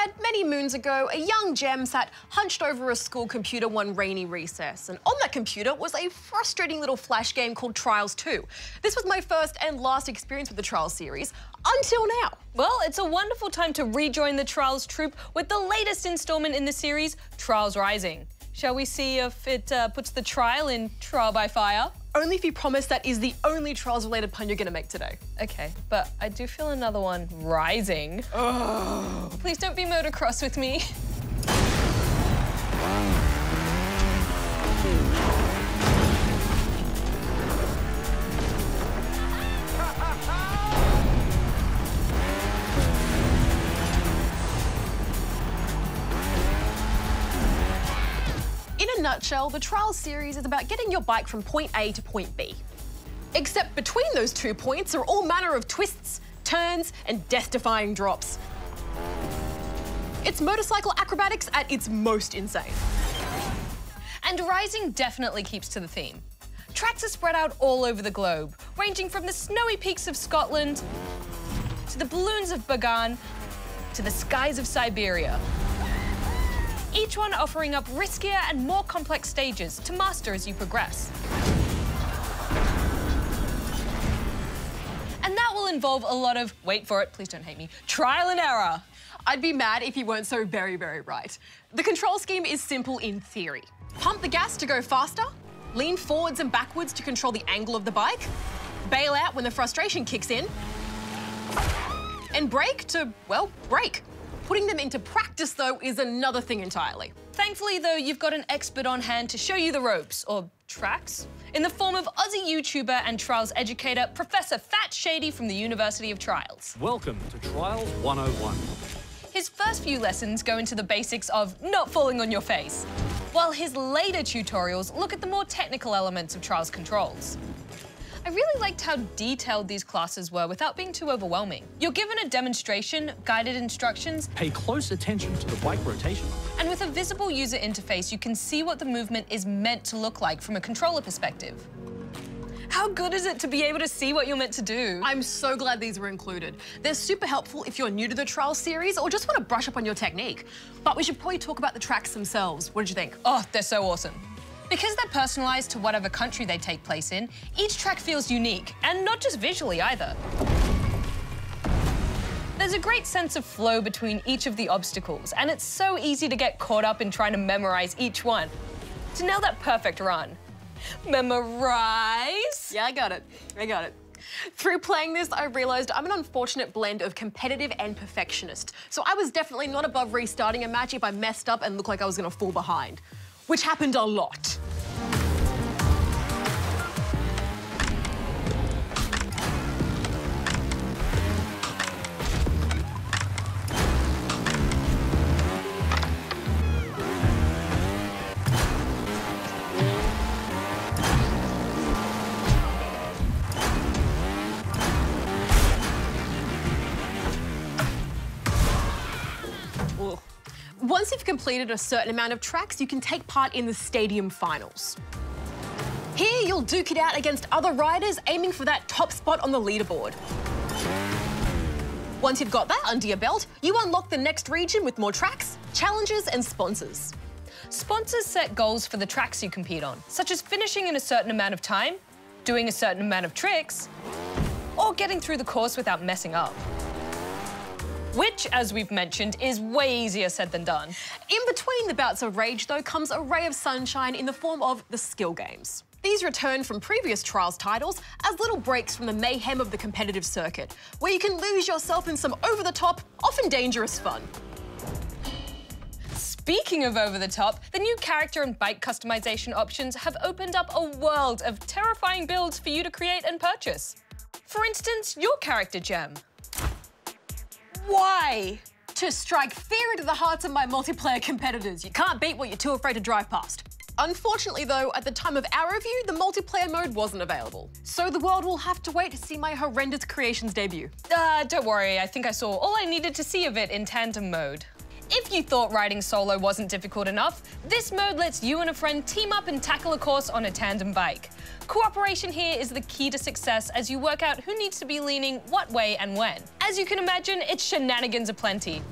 Rad, many moons ago, a young Gem sat hunched over a school computer one rainy recess. And on that computer was a frustrating little flash game called Trials 2. This was my first and last experience with the Trials series, until now. Well, it's a wonderful time to rejoin the Trials troupe with the latest installment in the series, Trials Rising. Shall we see if it puts the trial in trial by fire? Only if you promise that is the only Trials-related pun you're going to make today. Okay, but I do feel another one rising. Oh. Please don't be motocross with me. In a nutshell, the Trials series is about getting your bike from point A to point B. Except between those 2 points are all manner of twists, turns, and death-defying drops. It's motorcycle acrobatics at its most insane. And Rising definitely keeps to the theme. Tracks are spread out all over the globe, ranging from the snowy peaks of Scotland, to the balloons of Bagan, to the skies of Siberia. Each one offering up riskier and more complex stages to master as you progress. And that will involve a lot of, wait for it, please don't hate me, trial and error. I'd be mad if you weren't so very, very right. The control scheme is simple in theory. Pump the gas to go faster, lean forwards and backwards to control the angle of the bike, bail out when the frustration kicks in, and brake to, well, brake. Putting them into practice, though, is another thing entirely. Thankfully, though, you've got an expert on hand to show you the ropes, or tracks, in the form of Aussie YouTuber and Trials educator, Professor Fat Shady from the University of Trials. Welcome to Trials 101. His first few lessons go into the basics of not falling on your face, while his later tutorials look at the more technical elements of Trials controls. I really liked how detailed these classes were without being too overwhelming. You're given a demonstration, guided instructions. Pay close attention to the bike rotation. And with a visible user interface, you can see what the movement is meant to look like from a controller perspective. How good is it to be able to see what you're meant to do? I'm so glad these were included. They're super helpful if you're new to the Trials series or just want to brush up on your technique. But we should probably talk about the tracks themselves. What did you think? Oh, they're so awesome. Because they're personalised to whatever country they take place in, each track feels unique, and not just visually either. There's a great sense of flow between each of the obstacles, and it's so easy to get caught up in trying to memorise each one. To nail that perfect run. Memorize? Yeah, I got it. Through playing this, I realised I'm an unfortunate blend of competitive and perfectionist. So I was definitely not above restarting a match if I messed up and looked like I was going to fall behind. Which happened a lot. Ugh. Once you've completed a certain amount of tracks, you can take part in the stadium finals. Here, you'll duke it out against other riders aiming for that top spot on the leaderboard. Once you've got that under your belt, you unlock the next region with more tracks, challenges, and sponsors. Sponsors set goals for the tracks you compete on, such as finishing in a certain amount of time, doing a certain amount of tricks, or getting through the course without messing up. Which, as we've mentioned, is way easier said than done. In between the bouts of rage, though, comes a ray of sunshine in the form of the skill games. These return from previous Trials titles as little breaks from the mayhem of the competitive circuit, where you can lose yourself in some over-the-top, often dangerous fun. Speaking of over-the-top, the new character and bike customization options have opened up a world of terrifying builds for you to create and purchase. For instance, your character, Gem. Why? To strike fear into the hearts of my multiplayer competitors. You can't beat what you're too afraid to drive past. Unfortunately, though, at the time of our review, the multiplayer mode wasn't available. So the world will have to wait to see my horrendous creations debut. Don't worry, I think I saw all I needed to see of it in tandem mode. If you thought riding solo wasn't difficult enough, this mode lets you and a friend team up and tackle a course on a tandem bike. Cooperation here is the key to success as you work out who needs to be leaning what way and when. As you can imagine, it's shenanigans aplenty.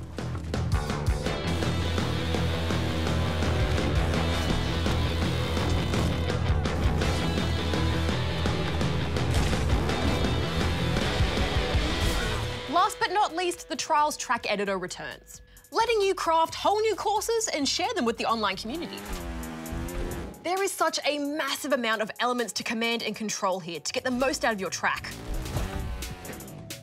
least, the Trials track editor returns, letting you craft whole new courses and share them with the online community. There is such a massive amount of elements to command and control here to get the most out of your track.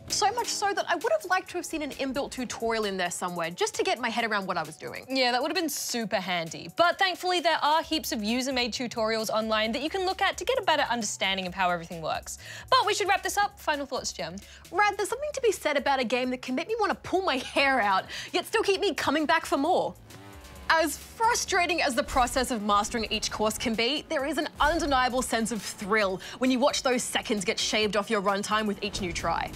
So much so that I would have liked to have seen an inbuilt tutorial in there somewhere just to get my head around what I was doing. Yeah, that would have been super handy. But thankfully, there are heaps of user-made tutorials online that you can look at to get a better understanding of how everything works. But we should wrap this up. Final thoughts, Gem? Rad, there's something to be said about a game that can make me want to pull my hair out, yet still keep me coming back for more. As frustrating as the process of mastering each course can be, there is an undeniable sense of thrill when you watch those seconds get shaved off your runtime with each new try.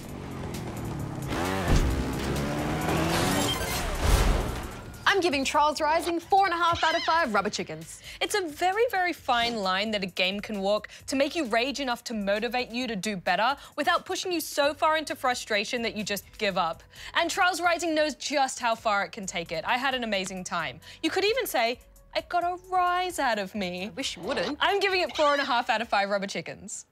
I'm giving Trials Rising 4.5 out of 5 rubber chickens. It's a very, very fine line that a game can walk to make you rage enough to motivate you to do better without pushing you so far into frustration that you just give up. And Trials Rising knows just how far it can take it. I had an amazing time. You could even say, it got a rise out of me. I wish you wouldn't. I'm giving it 4.5 out of 5 rubber chickens.